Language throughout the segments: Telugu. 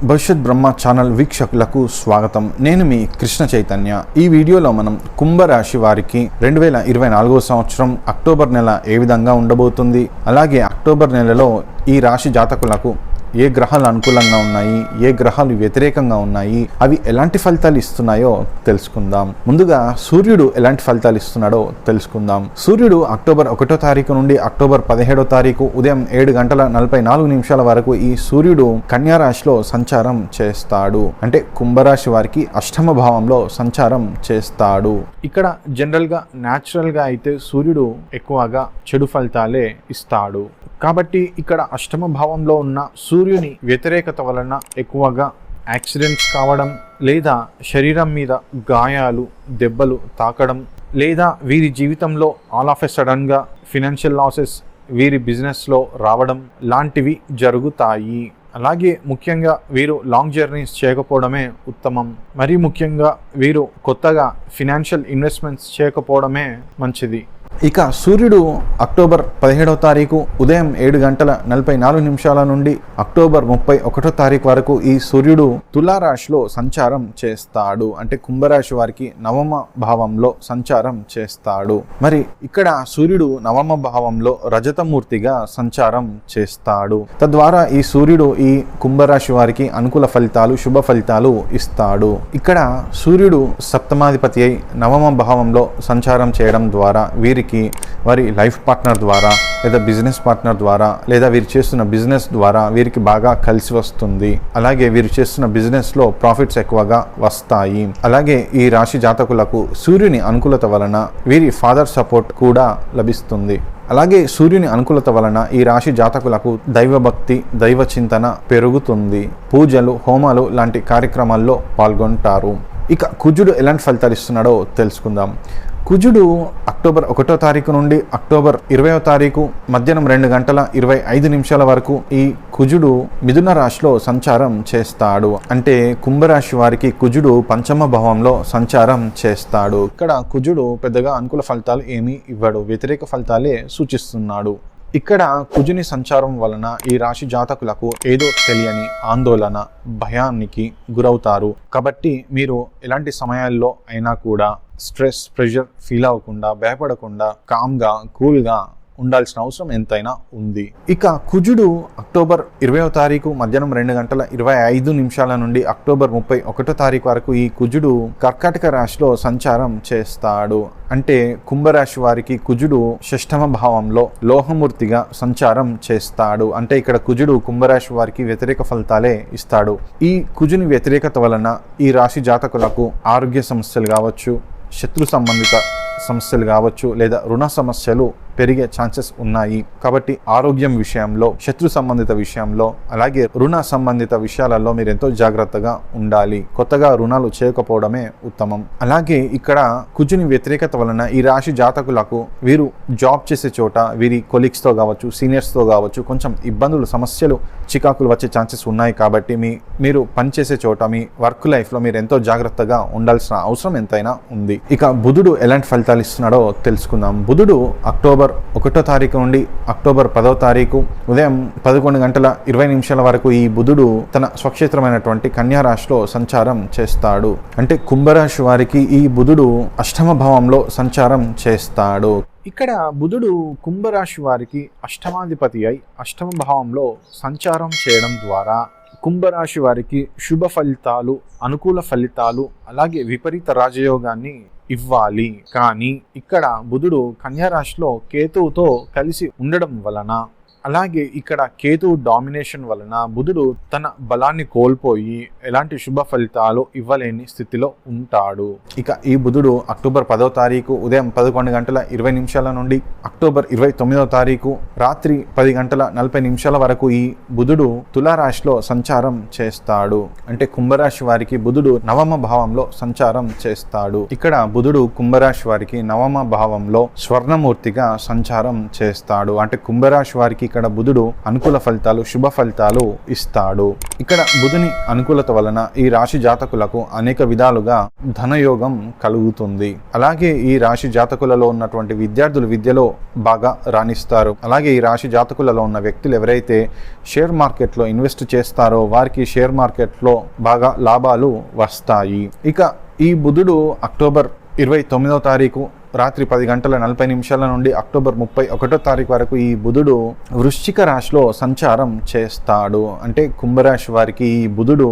భవిష్యత్ బ్రహ్మ ఛానల్ వీక్షకులకు స్వాగతం. నేను మీ కృష్ణ చైతన్య. ఈ వీడియోలో మనం కుంభరాశి వారికి 2024 సంవత్సరం అక్టోబర్ నెల ఏ విధంగా ఉండబోతుంది, అలాగే అక్టోబర్ నెలలో ఈ రాశి జాతకులకు ఏ గ్రహాలు అనుకూలంగా ఉన్నాయి, ఏ గ్రహాలు వ్యతిరేకంగా ఉన్నాయి, అవి ఎలాంటి ఫలితాలు ఇస్తున్నాయో తెలుసుకుందాం. ముందుగా సూర్యుడు ఎలాంటి ఫలితాలు ఇస్తున్నాడో తెలుసుకుందాం. సూర్యుడు అక్టోబర్ 1వ తారీఖు నుండి అక్టోబర్ 17వ తారీఖు ఉదయం 7:44 వరకు ఈ సూర్యుడు కన్యా రాశిలో సంచారం చేస్తాడు. అంటే కుంభరాశి వారికి అష్టమ భావంలో సంచారం చేస్తాడు. ఇక్కడ జనరల్గా న్యాచురల్గా అయితే సూర్యుడు ఎక్కువగా చెడు ఫలితాలే ఇస్తాడు. కాబట్టి ఇక్కడ అష్టమ భావంలో ఉన్న సూర్యుని వ్యతిరేకత వలన ఎక్కువగా యాక్సిడెంట్స్ కావడం, లేదా శరీరం మీద గాయాలు, దెబ్బలు తాకడం, లేదా వీరి జీవితంలో ఆల్ ఆఫ్ ఎ సడన్గా ఫినాన్షియల్ లాసెస్ వీరి బిజినెస్లో రావడం లాంటివి జరుగుతాయి. అలాగే ముఖ్యంగా వీరు లాంగ్ జర్నీస్ చేయకపోవడమే ఉత్తమం. మరీ ముఖ్యంగా వీరు కొత్తగా ఫినాన్షియల్ ఇన్వెస్ట్మెంట్స్ చేయకపోవడమే మంచిది. ఇక సూర్యుడు అక్టోబర్ 17వ తారీఖు ఉదయం 7:44 నుండి అక్టోబర్ 31వ తారీఖు వరకు ఈ సూర్యుడు తులారాశిలో సంచారం చేస్తాడు. అంటే కుంభరాశి వారికి నవమ భావంలో సంచారం చేస్తాడు. మరి ఇక్కడ సూర్యుడు నవమ భావంలో రజతమూర్తిగా సంచారం చేస్తాడు. తద్వారా ఈ సూర్యుడు ఈ కుంభరాశి వారికి అనుకూల ఫలితాలు, శుభ ఫలితాలు ఇస్తాడు. ఇక్కడ సూర్యుడు సప్తమాధిపతి అయి నవమ భావంలో సంచారం చేయడం ద్వారా వీరికి వారి లైఫ్ పార్ట్నర్ ద్వారా, లేదా బిజినెస్ పార్ట్నర్ ద్వారా, లేదా వీరు చేస్తున్న బిజినెస్ ద్వారా వీరికి బాగా కలిసి వస్తుంది. అలాగే వీరు చేస్తున్న బిజినెస్ లో ప్రాఫిట్స్ ఎక్కువగా వస్తాయి. అలాగే ఈ రాశి జాతకులకు సూర్యుని అనుకూలత వలన వీరి ఫాదర్ సపోర్ట్ కూడా లభిస్తుంది. అలాగే సూర్యుని అనుకూలత వలన ఈ రాశి జాతకులకు దైవభక్తి, దైవ చింతన పెరుగుతుంది. పూజలు, హోమాలు లాంటి కార్యక్రమాల్లో పాల్గొంటారు. ఇక కుజుడు ఎలాంటి ఫలితాలు ఇస్తున్నాడో తెలుసుకుందాం. కుజుడు అక్టోబర్ 1వ తారీఖు నుండి అక్టోబర్ 20వ తారీఖు మధ్యాహ్నం 2:25 వరకు ఈ కుజుడు మిథున రాశిలో సంచారం చేస్తాడు. అంటే కుంభరాశి వారికి కుజుడు పంచమ భావంలో సంచారం చేస్తాడు. ఇక్కడ కుజుడు పెద్దగా అనుకూల ఫలితాలు ఏమీ ఇవ్వడు, వ్యతిరేక ఫలితాలే సూచిస్తున్నాడు. ఇక్కడ కుజుని సంచారం వలన ఈ రాశి జాతకులకు ఏదో తెలియని ఆందోళన, భయానికి గురవుతారు. కాబట్టి మీరు ఎలాంటి సమయాల్లో అయినా కూడా స్ట్రెస్, ప్రెషర్ ఫీల్ అవ్వకుండా, భయపడకుండా కామ్గా, కూల్గా ఉండాల్సిన అవసరం ఎంతైనా ఉంది. ఇక కుజుడు అక్టోబర్ 20వ తారీఖు మధ్యాహ్నం 2:25 నుండి అక్టోబర్ 31వ తారీఖు వరకు ఈ కుజుడు కర్కాటక రాశిలో సంచారం చేస్తాడు. అంటే కుంభరాశి వారికి కుజుడు షష్టమ భావంలో లోహమూర్తిగా సంచారం చేస్తాడు. అంటే ఇక్కడ కుజుడు కుంభరాశి వారికి వ్యతిరేక ఫలితాలే ఇస్తాడు. ఈ కుజుని వ్యతిరేకత వలన ఈ రాశి జాతకులకు ఆరోగ్య సమస్యలు కావచ్చు, శత్రు సంబంధిత సమస్యలు కావచ్చు, లేదా రుణ సమస్యలు పెరిగే ఛాన్సెస్ ఉన్నాయి. కాబట్టి ఆరోగ్యం విషయంలో, శత్రు సంబంధిత విషయంలో, అలాగే రుణ సంబంధిత విషయాలలో మీరు ఎంతో జాగ్రత్తగా ఉండాలి. కొత్తగా రుణాలు చేయకపోవడమే ఉత్తమం. అలాగే ఇక్కడ కుజుని వ్యతిరేకత వలన ఈ రాశి జాతకులకు వీరు జాబ్ చేసే చోట వీరి కొలీగ్స్తో కావచ్చు, సీనియర్స్తో కావచ్చు కొంచెం ఇబ్బందులు, సమస్యలు, చికాకులు వచ్చే ఛాన్సెస్ ఉన్నాయి. కాబట్టి మీరు పనిచేసే చోట, మీ వర్క్ లైఫ్లో మీరు ఎంతో జాగ్రత్తగా ఉండాల్సిన అవసరం ఎంతైనా ఉంది. ఇక బుధుడు ఎలాంటి ఫలితాలు ఇస్తున్నాడో తెలుసుకుందాం. బుధుడు అక్టోబర్ 1వ తారీఖు నుండి అక్టోబర్ 10వ తారీఖు ఉదయం 11:20 వరకు ఈ బుధుడు తన స్వక్షేత్రమైనటువంటి కన్యా రాశిలో సంచారం చేస్తాడు. అంటే కుంభరాశి వారికి ఈ బుధుడు అష్టమ భావంలో సంచారం చేస్తాడు. ఇక్కడ బుధుడు కుంభరాశి వారికి అష్టమాధిపతి అయి అష్టమ భావంలో సంచారం చేయడం ద్వారా కుంభరాశి వారికి శుభ ఫలితాలు, అనుకూల ఫలితాలు, అలాగే విపరీత రాజయోగాన్ని ఇవ్వాలి. కానీ ఇక్కడ బుధుడు కన్యా రాశిలో కేతువుతో కలిసి ఉండడం వలన, అలాగే ఇక్కడ కేతువు డామినేషన్ వలన బుధుడు తన బలాన్ని కోల్పోయి ఎలాంటి శుభ ఫలితాలు ఇవ్వలేని స్థితిలో ఉంటాడు. ఇక ఈ బుధుడు అక్టోబర్ 10వ తారీఖు ఉదయం 11:20 నుండి అక్టోబర్ 29వ తారీఖు రాత్రి 10:40 వరకు ఈ బుధుడు తులారాశిలో సంచారం చేస్తాడు. అంటే కుంభరాశి వారికి బుధుడు నవమ భావంలో సంచారం చేస్తాడు. ఇక్కడ బుధుడు కుంభరాశి వారికి నవమ భావంలో స్వర్ణమూర్తిగా సంచారం చేస్తాడు. అంటే కుంభరాశి వారికి ఇక్కడ బుధుడు అనుకూల ఫలితాలు, శుభ ఫలితాలు ఇస్తాడు. ఇక్కడ బుధుని అనుకూలత వలన ఈ రాశి జాతకులకు అనేక విధాలుగా ధనయోగం కలుగుతుంది. అలాగే ఈ రాశి జాతకులలో ఉన్నటువంటి విద్యార్థులు విద్యలో బాగా రాణిస్తారు. అలాగే ఈ రాశి జాతకులలో ఉన్న వ్యక్తులు ఎవరైతే షేర్ మార్కెట్లో ఇన్వెస్ట్ చేస్తారో వారికి షేర్ మార్కెట్లో బాగా లాభాలు వస్తాయి. ఇక ఈ బుధుడు అక్టోబర్ 29వ తారీఖు రాత్రి 10:40 నుండి అక్టోబర్ 31వ తారీఖు వరకు ఈ బుధుడు వృశ్చిక రాశిలో సంచారం చేస్తాడు. అంటే కుంభరాశి వారికి ఈ బుధుడు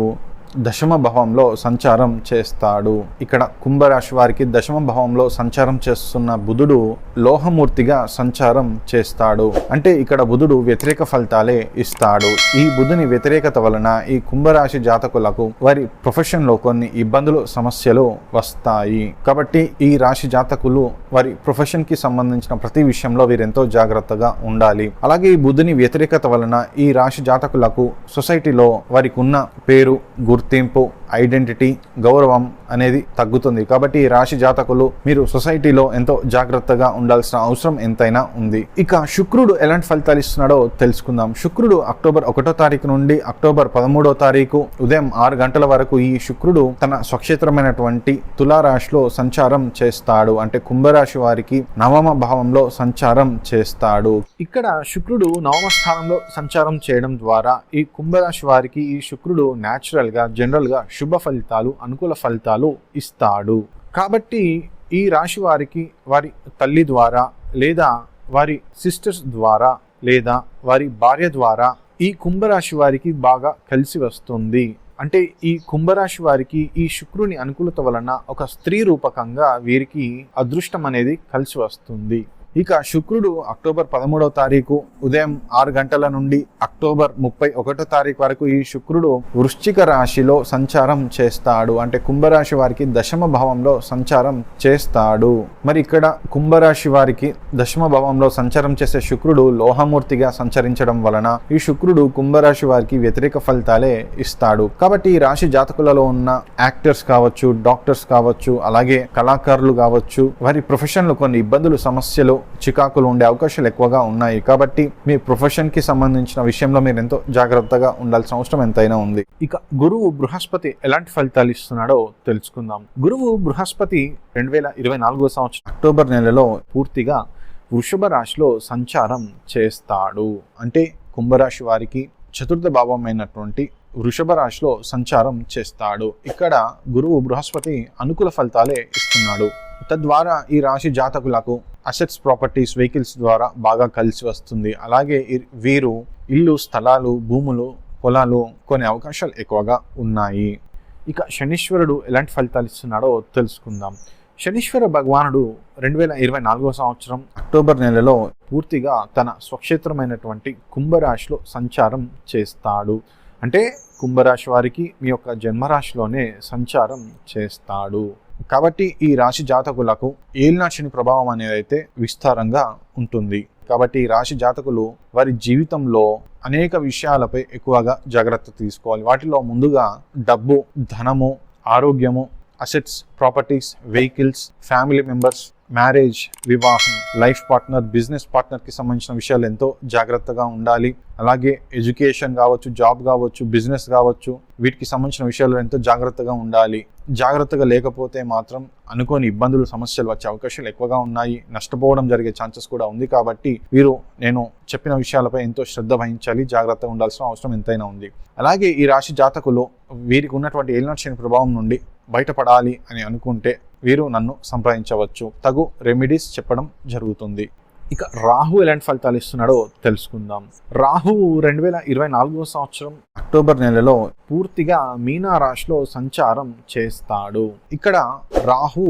దశమ భావంలో సంచారం చేస్తాడు. ఇక్కడ కుంభరాశి వారికి దశమ భావంలో సంచారం చేస్తున్న బుధుడు లోహమూర్తిగా సంచారం చేస్తాడు. అంటే ఇక్కడ బుధుడు వ్యతిరేక ఫలితాలే ఇస్తాడు. ఈ బుధుని వ్యతిరేకత వలన ఈ కుంభరాశి జాతకులకు వారి ప్రొఫెషన్లో కొన్ని ఇబ్బందులు, సమస్యలు వస్తాయి. కాబట్టి ఈ రాశి జాతకులు వారి ప్రొఫెషన్కి సంబంధించిన ప్రతి విషయంలో వీరెంతో జాగ్రత్తగా ఉండాలి. అలాగే ఈ బుధుని వ్యతిరేకత వలన ఈ రాశి జాతకులకు సొసైటీలో వారికి ఉన్న పేరు, గుర్తింపు, ఐడెంటిటీ, గౌరవం అనేది తగ్గుతుంది. కాబట్టి ఈ రాశి జాతకులు మీరు సొసైటీలో ఎంతో జాగ్రత్తగా ఉండాల్సిన అవసరం ఎంతైనా ఉంది. ఇక శుక్రుడు ఎలాంటి ఫలితాలు ఇస్తున్నాడో తెలుసుకుందాం. శుక్రుడు అక్టోబర్ 1వ తారీఖు నుండి అక్టోబర్ 13వ తారీఖు ఉదయం 6 గంటల వరకు ఈ శుక్రుడు తన స్వక్షేత్రమైనటువంటి తులారాశిలో సంచారం చేస్తాడు. అంటే కుంభరాశి వారికి నవమ భావంలో సంచారం చేస్తాడు. ఇక్కడ శుక్రుడు నవమ స్థానంలో సంచారం చేయడం ద్వారా ఈ కుంభరాశి వారికి ఈ శుక్రుడు న్యాచురల్ గా, జనరల్ గా శుభ ఫలితాలు, అనుకూల ఫలితాలు ఇస్తాడు. కాబట్టి ఈ రాశి వారికి వారి తల్లి ద్వారా లేదా వారి సిస్టర్స్ ద్వారా లేదా వారి భార్య ద్వారా ఈ కుంభరాశి వారికి బాగా కలిసి వస్తుంది. అంటే ఈ కుంభరాశి వారికి ఈ శుక్రుని అనుకూలత వలన ఒక స్త్రీ రూపకంగా వీరికి అదృష్టం అనేది కలిసి వస్తుంది. ఇక శుక్రుడు అక్టోబర్ 13వ తారీఖు ఉదయం 6 గంటల నుండి అక్టోబర్ 31వ తారీఖు వరకు ఈ శుక్రుడు వృశ్చిక రాశిలో సంచారం చేస్తాడు. అంటే కుంభరాశి వారికి దశమ భావంలో సంచారం చేస్తాడు. మరి ఇక్కడ కుంభరాశి వారికి దశమ భావంలో సంచారం చేసే శుక్రుడు లోహమూర్తిగా సంచరించడం వలన ఈ శుక్రుడు కుంభరాశి వారికి వ్యతిరేక ఫలితాలే ఇస్తాడు. కాబట్టి ఈ రాశి జాతకులలో ఉన్న యాక్టర్స్ కావచ్చు, డాక్టర్స్ కావచ్చు, అలాగే కళాకారులు కావచ్చు, వారి ప్రొఫెషన్లో కొన్ని ఇబ్బందులు, సమస్యలు, చికాకులు ఉండే అవకాశాలు ఎక్కువగా ఉన్నాయి. కాబట్టి మీ ప్రొఫెషన్ కి సంబంధించిన విషయంలో మీరు ఎంతో జాగ్రత్తగా ఉండాల్సిన అవసరం ఎంతైనా ఉంది. ఇక గురువు బృహస్పతి ఎలాంటి ఫలితాలు ఇస్తున్నాడో తెలుసుకుందాం. గురువు బృహస్పతి 2024వ సంవత్సరం అక్టోబర్ నెలలో పూర్తిగా వృషభ రాశిలో సంచారం చేస్తాడు. అంటే కుంభరాశి వారికి చతుర్థ భావమైనటువంటి వృషభ రాశిలో సంచారం చేస్తాడు. ఇక్కడ గురువు బృహస్పతి అనుకూల ఫలితాలే ఇస్తున్నాడు. తద్వారా ఈ రాశి జాతకులకు అసెట్స్, ప్రాపర్టీస్, వెహికల్స్ ద్వారా బాగా కలిసి వస్తుంది. అలాగే వీరు ఇల్లు, స్థలాలు, భూములు, పొలాలు కొనే అవకాశాలు ఎక్కువగా ఉన్నాయి. ఇక శనీశ్వరుడు ఎలాంటి ఫలితాలు ఇస్తున్నాడో తెలుసుకుందాం. శనీశ్వర భగవానుడు 2024వ సంవత్సరం అక్టోబర్ నెలలో పూర్తిగా తన స్వక్షేత్రమైనటువంటి కుంభరాశిలో సంచారం చేస్తాడు. అంటే కుంభరాశి వారికి మీ యొక్క జన్మరాశిలోనే సంచారం చేస్తాడు. కాబట్టి ఈ రాశి జాతకులకు ఏలినాటి శని ప్రభావం అనేది అయితే విస్తారంగా ఉంటుంది. కాబట్టి ఈ రాశి జాతకులు వారి జీవితంలో అనేక విషయాలపై ఎక్కువగా జాగ్రత్త తీసుకోవాలి. వాటిలో ముందుగా డబ్బు, ధనము, ఆరోగ్యము, assets, properties, vehicles, family members, marriage, వివాహం, లైఫ్ పార్ట్నర్, బిజినెస్ పార్ట్నర్కి సంబంధించిన విషయాలు ఎంతో జాగ్రత్తగా ఉండాలి. అలాగే ఎడ్యుకేషన్ కావచ్చు, జాబ్ కావచ్చు, బిజినెస్ కావచ్చు, వీటికి సంబంధించిన విషయాలు ఎంతో జాగ్రత్తగా ఉండాలి. జాగ్రత్తగా లేకపోతే మాత్రం అనుకోని ఇబ్బందులు, సమస్యలు వచ్చే అవకాశాలు ఎక్కువగా ఉన్నాయి. నష్టపోవడం జరిగే ఛాన్సెస్ కూడా ఉంది. కాబట్టి వీరు నేను చెప్పిన విషయాలపై ఎంతో శ్రద్ధ వహించాలి, జాగ్రత్తగా ఉండాల్సిన అవసరం ఎంతైనా ఉంది. అలాగే ఈ రాశి జాతకులు వీరికి ఉన్నటువంటి ఏలినాటి శని ప్రభావం నుండి బయటపడాలి అని అనుకుంటే వీరు నన్ను సంప్రదించవచ్చు. తగు రెమెడీస్ చెప్పడం జరుగుతుంది. ఇక రాహు ఎలాంటి ఫలితాలు ఇస్తున్నాడో తెలుసుకుందాం. రాహు 2024వ సంవత్సరం అక్టోబర్ నెలలో పూర్తిగా మీనా రాశిలో సంచారం చేస్తాడు. ఇక్కడ రాహు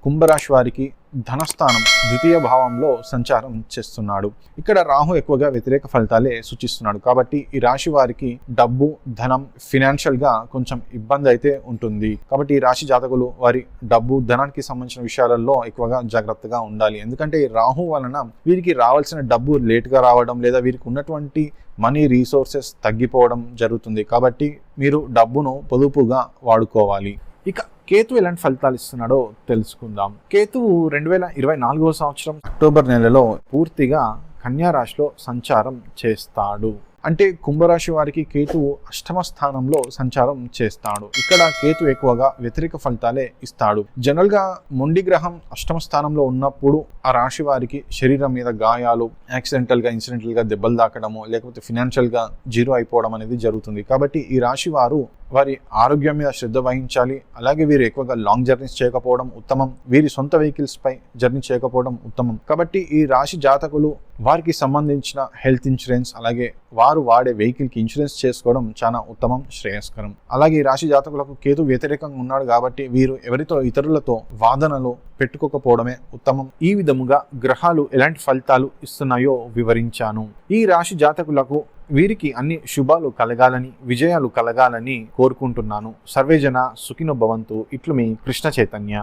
కుంభరాశి వారికి ధనస్థానం ద్వితీయ భావంలో సంచారం చేస్తున్నాడు. ఇక్కడ రాహు ఎక్కువగా వ్యతిరేక ఫలితాలే సూచిస్తున్నాడు. కాబట్టి ఈ రాశి వారికి డబ్బు, ధనం, ఫినాన్షియల్ గా కొంచెం ఇబ్బంది అయితే ఉంటుంది. కాబట్టి ఈ రాశి జాతకులు వారి డబ్బు, ధనానికి సంబంధించిన విషయాలలో ఎక్కువగా జాగ్రత్తగా ఉండాలి. ఎందుకంటే ఈ రాహు వలన వీరికి రావాల్సిన డబ్బు లేట్ గా రావడం లేదా వీరికి ఉన్నటువంటి మనీ రీసోర్సెస్ తగ్గిపోవడం జరుగుతుంది. కాబట్టి మీరు డబ్బును పొదుపుగా వాడుకోవాలి. ఇక కేతు ఎలాంటి ఫలితాలు ఇస్తున్నాడో తెలుసుకుందాం. కేతువు 2024వ సంవత్సరం అక్టోబర్ నెలలో పూర్తిగా కన్యా రాశిలో సంచారం చేస్తాడు. అంటే కుంభరాశి వారికి కేతువు అష్టమ స్థానంలో సంచారం చేస్తాడు. ఇక్కడ కేతు ఎక్కువగా వ్యతిరేక ఫలితాలే ఇస్తాడు. జనరల్ గా మొండి గ్రహం అష్టమ స్థానంలో ఉన్నప్పుడు ఆ రాశి వారికి శరీరం మీద గాయాలు, యాక్సిడెంటల్ గా ఇన్సిడెంటల్ గా దెబ్బలు తాకడము, లేకపోతే ఫినాన్షియల్ గా జీరో అయిపోవడం అనేది జరుగుతుంది. కాబట్టి ఈ రాశి వారు వారి ఆరోగ్యం మీద శ్రద్ధ వహించాలి. అలాగే వీరు ఎక్కువగా లాంగ్ జర్నీస్ చేయకపోవడం ఉత్తమం. వీరి సొంత వెహికల్స్ పై జర్నీ చేయకపోవడం ఉత్తమం. కాబట్టి ఈ రాశి జాతకులు వారికి సంబంధించిన హెల్త్ ఇన్సూరెన్స్, అలాగే వారు వాడే వెహికల్ కి ఇన్సూరెన్స్ చేసుకోవడం చాలా ఉత్తమం, శ్రేయస్కరం. అలాగే ఈ రాశి జాతకులకు కేతు వ్యతిరేకంగా ఉన్నాడు కాబట్టి వీరు ఎవరితో ఇతరులతో వాదనలు పెట్టుకోకపోవడమే ఉత్తమం. ఈ విధముగా గ్రహాలు ఎలాంటి ఫలితాలు ఇస్తున్నాయో వివరించాను. ఈ రాశి జాతకులకు వీరికి అన్ని శుభాలు కలగాలని, విజయాలు కలగాలని కోరుకుంటున్నాను. సర్వేజన సుఖినో భవంతు. ఇట్లు మీ కృష్ణ చైతన్య.